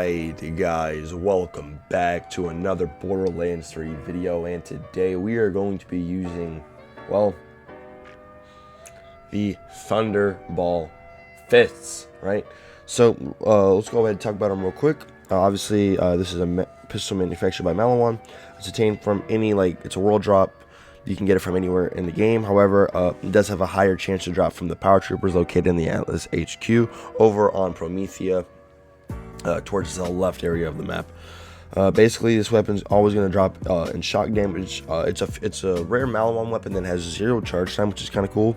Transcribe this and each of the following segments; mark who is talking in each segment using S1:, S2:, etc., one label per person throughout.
S1: Alright guys, welcome back to another Borderlands 3 video, and today we are going to be using, well, the Thunderball fists, right? So let's go ahead and talk about them real quick. Obviously, this is a pistol manufactured by Moton. It's obtained from any, it's a world drop. You can get it from anywhere in the game. However, it does have a higher chance to drop from the power troopers located in the Atlas HQ over on Promethea, towards the left area of the map. Basically, this weapon's always going to drop in shock damage. It's a rare Moton weapon that has 0 charge time, which is kind of cool.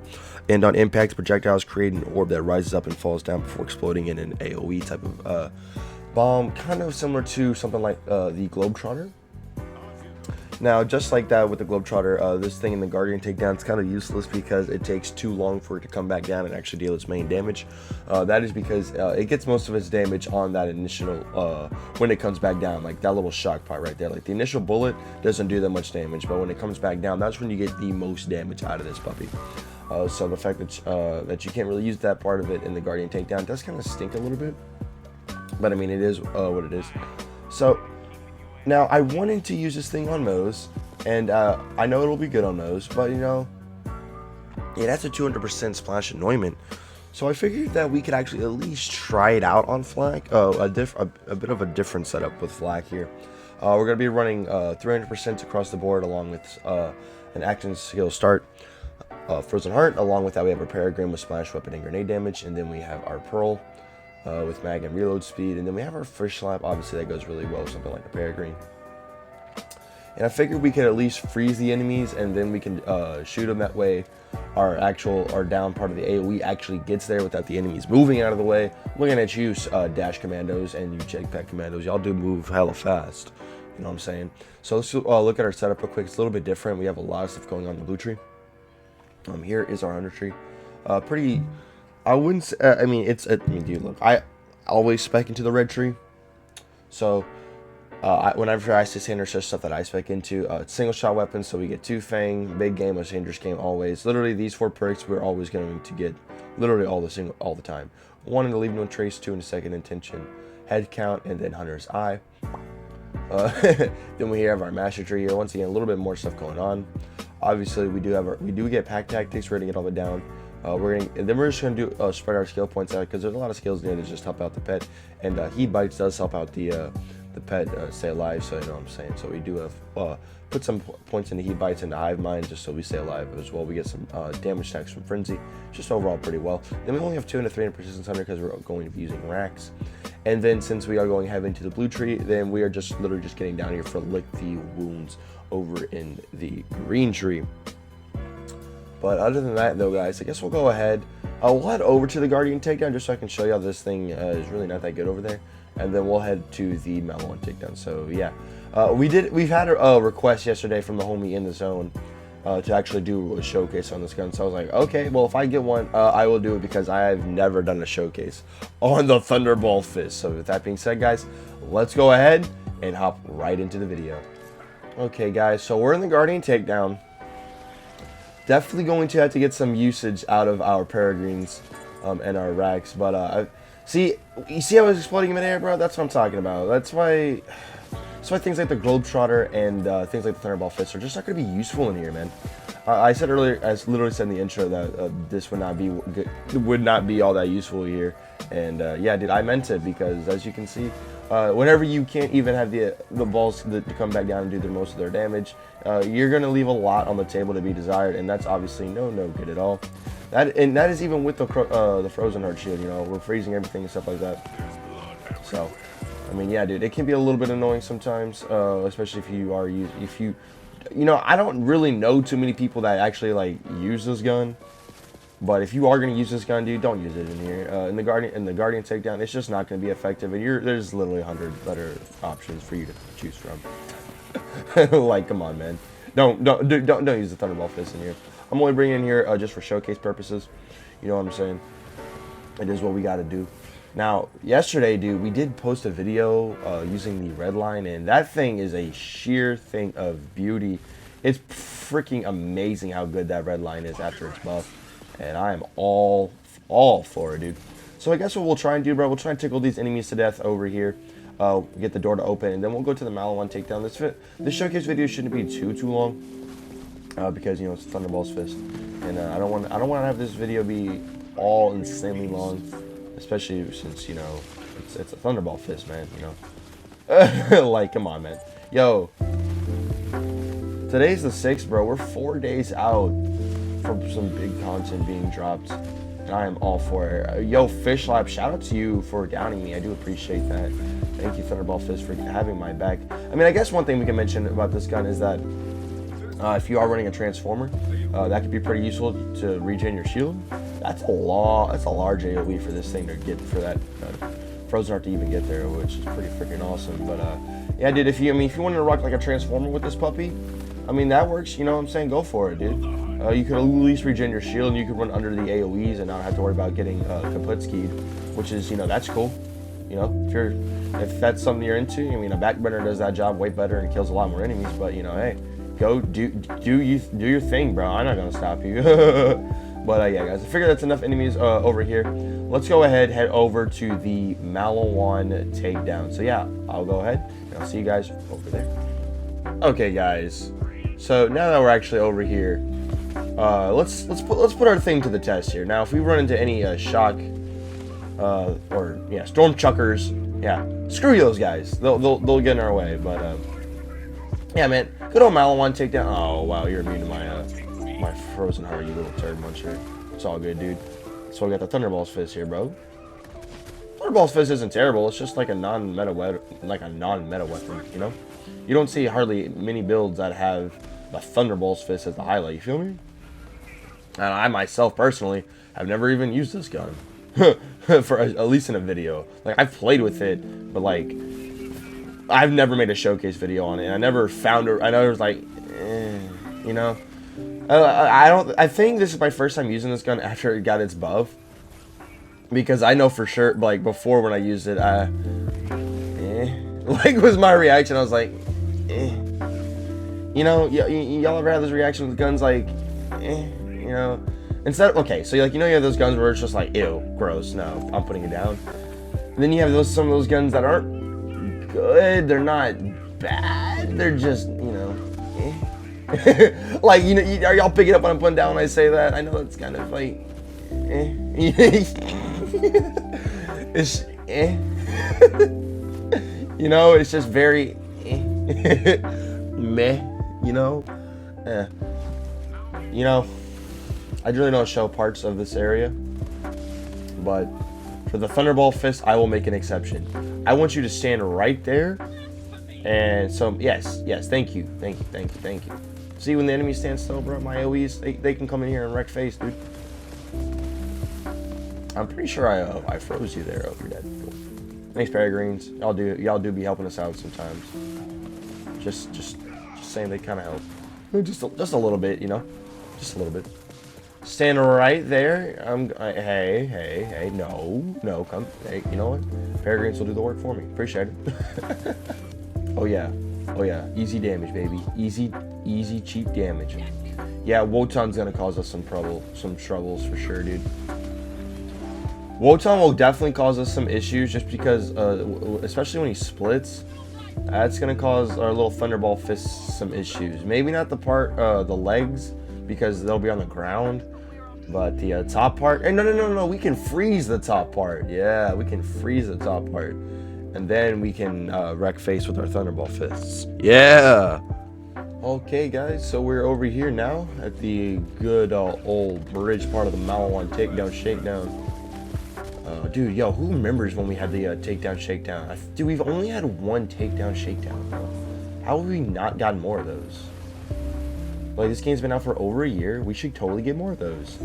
S1: And on impact, projectiles create an orb that rises up and falls down before exploding in an AOE type of bomb, kind of similar to something like the Globetrotter. Now, just like that with the Globetrotter, this thing in the Guardian takedown is kind of useless because it takes too long for it to come back down and actually deal its main damage. That is because it gets most of its damage on that initial, when it comes back down, like that little shock part right there. Like the initial bullet doesn't do that much damage, but when it comes back down, that's when you get the most damage out of this puppy. So the fact that you can't really use that part of it in the Guardian takedown does kind of stink a little bit. But I mean, it is what it is. So now, I wanted to use this thing on Mo's, and I know it'll be good on Mo's, but you know, it has a 200% splash annoyment. So I figured that we could actually at least try it out on Flak. A bit of a different setup with Flak here. We're going to be running 300% across the board, along with an action skill start, Frozen Heart. Along with that, we have our Peregrine with splash weapon and grenade damage, and then we have our Pearl with mag and reload speed, and then we have our Fish Slap. Obviously that goes really well with something like a Peregrine. And I figured we could at least freeze the enemies, and then we can shoot them. That way our down part of the AoE actually gets there without the enemies moving out of the way. Looking at you, dash commandos and you jetpack commandos, y'all do move hella fast, you know what I'm saying? So let's look at our setup real quick. It's a little bit different. We have a lot of stuff going on in the blue tree. Here is our 100 tree. Pretty, I wouldn't say, dude, look, I always spec into the red tree. So, whenever I say standard stuff that I spec into, it's single shot weapons, so we get 2 Fang, big game, most dangerous game always. Literally, these 4 perks we're always going to get, literally all the time. 1 in the leave no trace, 2 in the second intention, head count, and then Hunter's Eye. Then we have our master tree here. Once again, a little bit more stuff going on. Obviously, we do get pack tactics. We're gonna get all the way down. And then we're just gonna do spread our skill points out, because there's a lot of skills needed to just help out the pet, and heat bites does help out the pet stay alive. So you know what I'm saying. So we do have put some points into heat bites and hive mind just so we stay alive as well. We get some damage stacks from frenzy, just overall pretty well. Then we only have 2 and a 3 in persistence hunter because we're going to be using racks. And then since we are going heavy into the blue tree, then we are just literally just getting down here for lick the wounds over in the green tree. But other than that, though, guys, I guess we'll go ahead. We'll head over to the Guardian takedown just so I can show you how this thing is really not that good over there, and then we'll head to the Moton takedown. So yeah, we've had a request yesterday from the homie in the zone to actually do a showcase on this gun. So I was like, okay, well, if I get one, I will do it, because I have never done a showcase on the Thunderball fist. So with that being said, guys, let's go ahead and hop right into the video. Okay, guys, so we're in the Guardian takedown. Definitely going to have to get some usage out of our Peregrines and our racks, but you see how I was exploding in midair, bro? That's what I'm talking about. That's why things like the Globetrotter and things like the Thunderball Fist are just not going to be useful in here, man. I said earlier, I literally said in the intro that this would not be good, would not be all that useful here, and yeah, dude, I meant it, because as you can see, whenever you can't even have the balls to come back down and do most of their damage, you're going to leave a lot on the table to be desired, and that's obviously no good at all. That is even with the Frozen Heart shield. You know, we're freezing everything and stuff like that. So, I mean, yeah, dude, it can be a little bit annoying sometimes, especially if you know, I don't really know too many people that actually use this gun. But if you are going to use this gun, dude, don't use it in here. In the Guardian takedown, it's just not going to be effective, and there's literally 100 better options for you to choose from. Like, come on, man. Don't use the Thunderball fist in here. I'm only bringing it in here just for showcase purposes. You know what I'm saying? It is what we got to do. Now, yesterday, dude, we did post a video using the red line, and that thing is a sheer thing of beauty. It's freaking amazing how good that red line is after it's buffed. And I am all for it, dude. So I guess what we'll try and do, bro, we'll try and tickle these enemies to death over here. get the door to open, and then we'll go to the Maliwan takedown. This showcase video shouldn't be too long, because you know it's Thunderball's fist, and I don't want to have this video be all insanely long, especially since you know it's a Thunderball fist, man. You know, like come on, man. Yo, today's the 6th, bro. We're 4 days out from some big content being dropped. And I am all for it. Yo, Fish Lab, shout out to you for downing me. I do appreciate that. Thank you, Thunderball Fist, for having my back. I mean, I guess one thing we can mention about this gun is that if you are running a transformer, that could be pretty useful to regen your shield. That's a large AoE for this thing to get, for that Frozen Heart to even get there, which is pretty freaking awesome. But yeah, dude, if you wanted to rock like a transformer with this puppy, I mean, that works, you know what I'm saying? Go for it, dude. You could at least regen your shield, and you could run under the AoEs and not have to worry about getting kaput skied, which is, you know, that's cool. You know, if that's something you're into, I mean, a backburner does that job way better and kills a lot more enemies, but, you know, hey, go do your thing, bro. I'm not going to stop you. But, yeah, guys, I figure that's enough enemies over here. Let's go ahead, head over to the Maliwan takedown. So, yeah, I'll go ahead, and I'll see you guys over there. Okay, guys. So now that we're actually over here, let's put our thing to the test here. Now, if we run into any shock or yeah, storm chuckers, yeah, screw those guys. They'll get in our way. But yeah, man, good old Maliwan takedown. Oh wow, you're immune to my Frozen Heart, you little turd muncher. It's all good, dude. So we got the Thunderball's fist here, bro. Thunderball's fist isn't terrible. It's just like a non-meta weapon, you know. You don't see hardly many builds that have the Thunderball's fist as the highlight, you feel me? And I myself, personally, have never even used this gun. For at least in a video. Like, I've played with it, but like, I've never made a showcase video on it. I never found it. I know it was like, you know? I think this is my first time using this gun after it got its buff. Because I know for sure, like, before when I used it, like, was my reaction. I was like, you know, y'all ever have this reaction with guns, like, you know, instead of, okay, so like, you know, you have those guns where it's just like, ew, gross, no, I'm putting it down. And then you have some of those guns that aren't good, they're not bad, they're just, you know, like, you know, are y'all picking up what I'm putting down when I say that? I know it's kind of like, it's, you know, it's just very meh, you know. You know, I really don't show parts of this area, but for the Thunderball fist, I will make an exception. I want you to stand right there, and so yes, thank you. See, when the enemy stands still, bro, my AoEs, they can come in here and wreck face, dude. I'm pretty sure I froze you there. Oh, you're dead. Cool. Thanks, Peregrines. Y'all do be helping us out sometimes. Just saying, they kind of help. Just a little bit, you know, just a little bit. Stand right there. Hey, no, come. Hey, you know what? Peregrines will do the work for me. Appreciate it. Oh yeah, easy damage, baby. Easy, cheap damage. Yeah, Moton's gonna cause us some troubles for sure, dude. Moton will definitely cause us some issues just because, especially when he splits, that's going to cause our little Thunderball fist some issues. Maybe not the legs, because they'll be on the ground, but the top part, and no, we can freeze the top part. Yeah, we can freeze the top part, and then we can wreck face with our Thunderball fists. Yeah! Okay, guys, so we're over here now at the good old bridge part of the Maliwan takedown shakedown. Dude, yo, who remembers when we had the takedown shakedown? Dude, we've only had one takedown shakedown, bro. How have we not gotten more of those? Like, this game's been out for over a year. We should totally get more of those.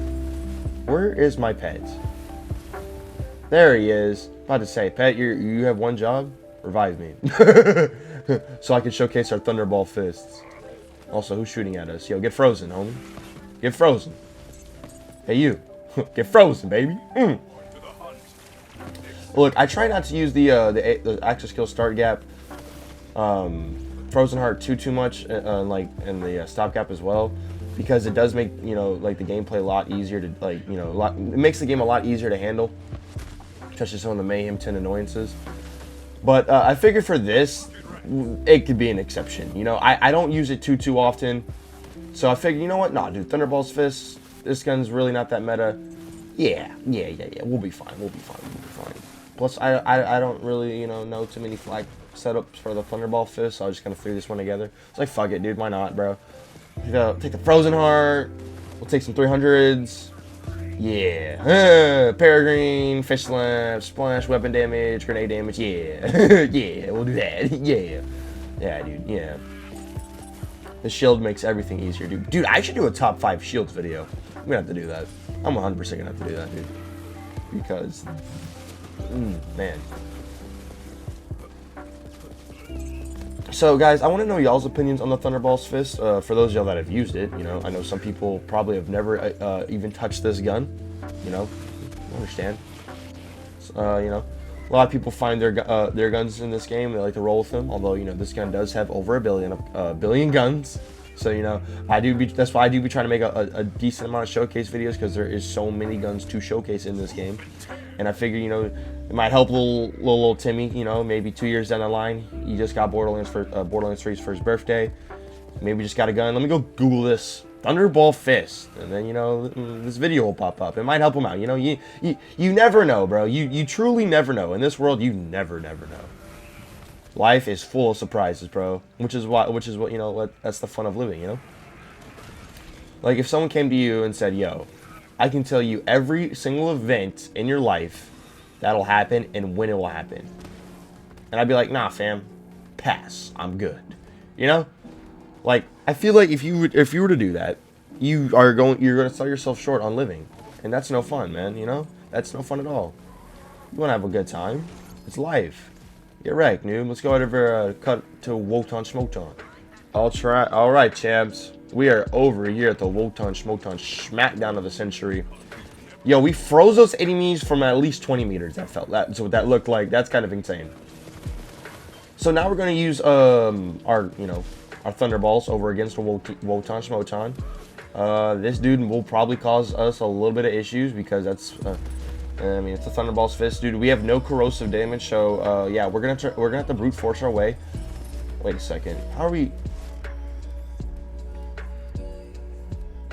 S1: Where is my pet? There he is. About to say, pet, you have one job? Revive me. So I can showcase our Thunderball fists. Also, who's shooting at us? Yo, get frozen, homie. Get frozen. Hey, you. Get frozen, baby. Look, I try not to use the access kill start gap, Frozen Heart too much, like in the stopgap as well, because it does make, you know, like the gameplay a lot easier to, like, you know, it makes the game a lot easier to handle, especially some of the Mayhem 10 annoyances. But I figured for this, it could be an exception. You know, I don't use it too often. So I figured, you know what? Nah, dude, Thunderball's Fist, this gun's really not that meta. Yeah. We'll be fine. We'll be fine. Plus, I don't really, you know too many flag setups for the Thunderball Fist, so I just kind of threw this one together. It's like, fuck it, dude. Why not, bro? Take the Frozen Heart. We'll take some 300s. Yeah. Peregrine, Fish Slap, Splash, Weapon Damage, Grenade Damage. Yeah. Yeah, we'll do that. Yeah. Yeah, dude. Yeah. The shield makes everything easier, dude. Dude, I should do a top 5 shields video. I'm gonna have to do that. I'm 100% gonna have to do that, dude. Because, man. So, guys, I want to know y'all's opinions on the Thunderball's Fist. For those of y'all that have used it, you know, I know some people probably have never even touched this gun. You know, I understand. You know, a lot of people find their guns in this game. They like to roll with them. Although, you know, this gun does have over a billion guns. So, you know, that's why I do be trying to make a decent amount of showcase videos, because there is so many guns to showcase in this game. And I figure, you know, it might help little Timmy, you know, maybe 2 years down the line. He just got Borderlands 3's for his birthday. Maybe just got a gun. Let me go Google this. Thunderball Fist. And then, you know, this video will pop up. It might help him out. You know, you never know, bro. You truly never know. In this world, you never know. Life is full of surprises, bro. Which is what, you know, that's the fun of living, you know? Like, if someone came to you and said, yo, I can tell you every single event in your life that'll happen and when it will happen. And I'd be like, nah, fam. Pass. I'm good. You know? Like, I feel like if you were to do that, you're gonna sell yourself short on living. And that's no fun, man, you know? That's no fun at all. You wanna have a good time. It's life. Get wrecked, noob. Let's go over cut to Moton Schmoton. Alright, champs. We are over here at the Moton Schmoton smackdown of the century. Yo, we froze those enemies from at least 20 meters. That's what that looked like. That's kind of insane. So now we're gonna use our Thunderballs over against the Moton Schmoton. This dude will probably cause us a little bit of issues, because that's I mean, it's a Thunderball's Fist, dude. We have no corrosive damage, so yeah, we're gonna have to brute force our way. Wait a second. How are we?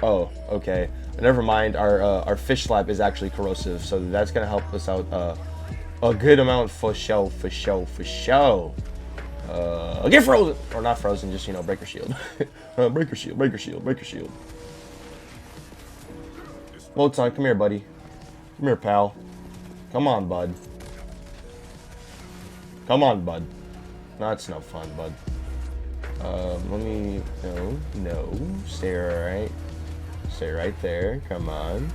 S1: Oh, okay. Never mind. Our fish slap is actually corrosive, so that's gonna help us out a good amount for show. Get frozen, or not frozen, just, you know, break your shield. break your shield. Moton, come here, buddy. Come here, pal. Come on, bud. That's no fun, bud. Let me... No. Stay right there. Come on.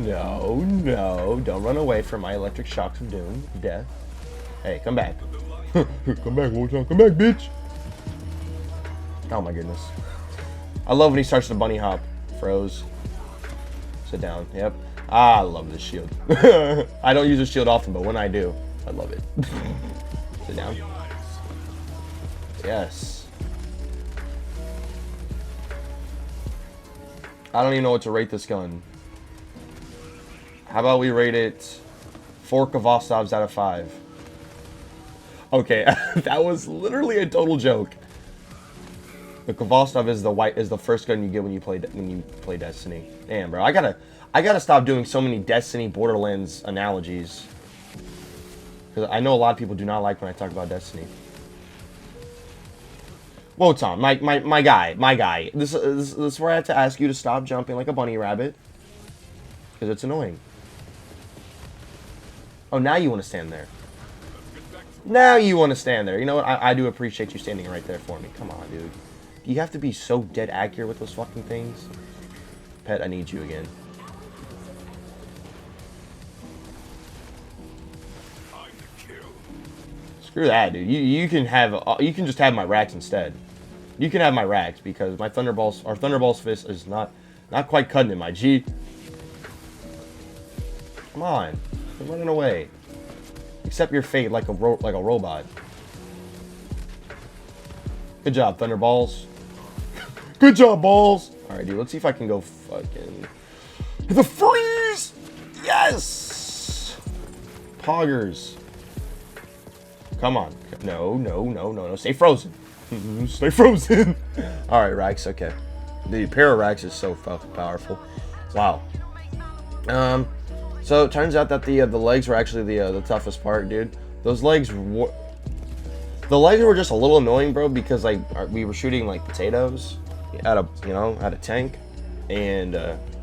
S1: No. Don't run away from my electric shocks of doom. Death. Hey, come back. Come back, Moton. Come back, bitch. Oh, my goodness. I love when he starts to bunny hop. Froze. Sit down. Yep. I love this shield. I don't use this shield often, but when I do, I love it. Sit down. Yes. I don't even know what to rate this gun. How about we rate it 4 Kvostovs out of 5? Okay, that was literally a total joke. The Kvostov is the first gun you get when you play Destiny. Damn, bro, I gotta stop doing so many Destiny Borderlands analogies, because I know a lot of people do not like when I talk about Destiny. Moton, my guy. This is where I have to ask you to stop jumping like a bunny rabbit, because it's annoying. Oh, now you want to stand there. You know what? I do appreciate you standing right there for me. Come on, dude. You have to be so dead accurate with those fucking things. Pet, I need you again. Screw that, dude. You can just have my racks instead. You can have my racks, because our Thunderball's Fist is not quite cutting it, my G. Come on, you're running away. Accept your fate like a robot. Good job, Thunderballs. Good job, balls. All right, dude. Let's see if I can go fucking the freeze. Yes. Poggers. Come on. No. Stay frozen. Stay frozen. All right, Rax. Okay. The pair of Rax is so fucking powerful. Wow. So it turns out that the legs were actually the toughest part, dude. Those legs were... The legs were just a little annoying, bro, because like we were shooting like potatoes out of a tank, and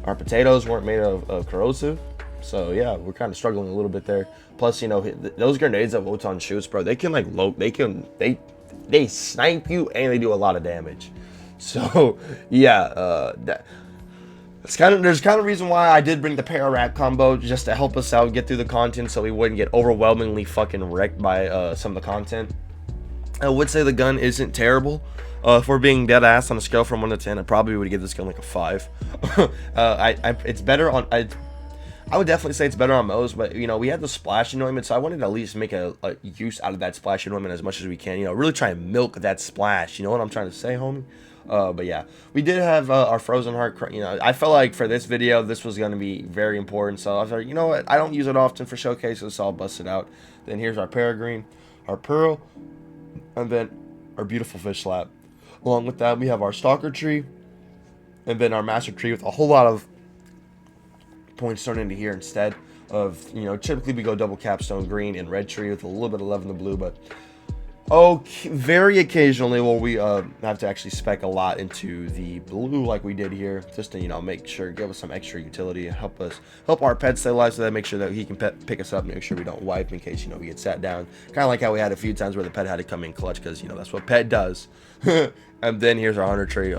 S1: our potatoes weren't made of corrosive, so yeah, we're kind of struggling a little bit there. Plus, those grenades that Moton shoots, bro, they can like they snipe you and they do a lot of damage. So yeah, there's kind of reason why I did bring the para-rack combo, just to help us out get through the content, so we wouldn't get overwhelmingly fucking wrecked by some of the content. I would say the gun isn't terrible. If we're being dead ass on a scale from 1 to 10, I probably would give this gun like a 5. It's better on... I would definitely say it's better on most, but we had the splash anointment, so I wanted to at least make a use out of that splash anointment as much as we can. Really try and milk that splash. You know what I'm trying to say, homie? But yeah, we did have our Frozen Heart. I felt like for this video, this was going to be very important, so I was like, you know what? I don't use it often for showcases, so I'll bust it out. Then here's our Peregrine, our Pearl, and then our beautiful fish slap. Along with that, we have our Stalker tree, and then our Master tree with a whole lot of points thrown into here instead of, typically we go double capstone green and red tree with a little bit of love in the blue, but very occasionally will we have to actually spec a lot into the blue like we did here, just to make sure, give us some extra utility, help our pet stay alive, so that make sure that he can pick us up, make sure we don't wipe in case we get sat down, kind of like how we had a few times where the pet had to come in clutch, because that's what pet does. And then here's our hunter tree,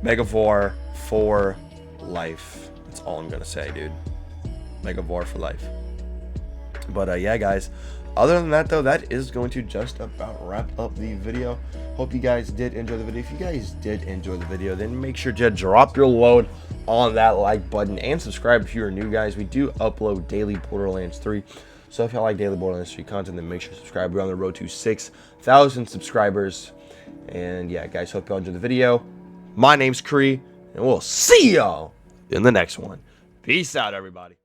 S1: Megavore for life. That's all I'm gonna say, dude. Megavore for life. But yeah, guys, other than that though, that is going to just about wrap up the video. Hope you guys did enjoy the video. If you guys did enjoy the video, then make sure to drop your load on that like button and subscribe if you're new, guys. We do upload daily Borderlands 3, so if you like daily Borderlands 3 content, then make sure to subscribe. We're on the road to 6,000 subscribers. And yeah, guys, hope y'all enjoyed the video. My name's Kree, and we'll see y'all in the next one. Peace out, everybody.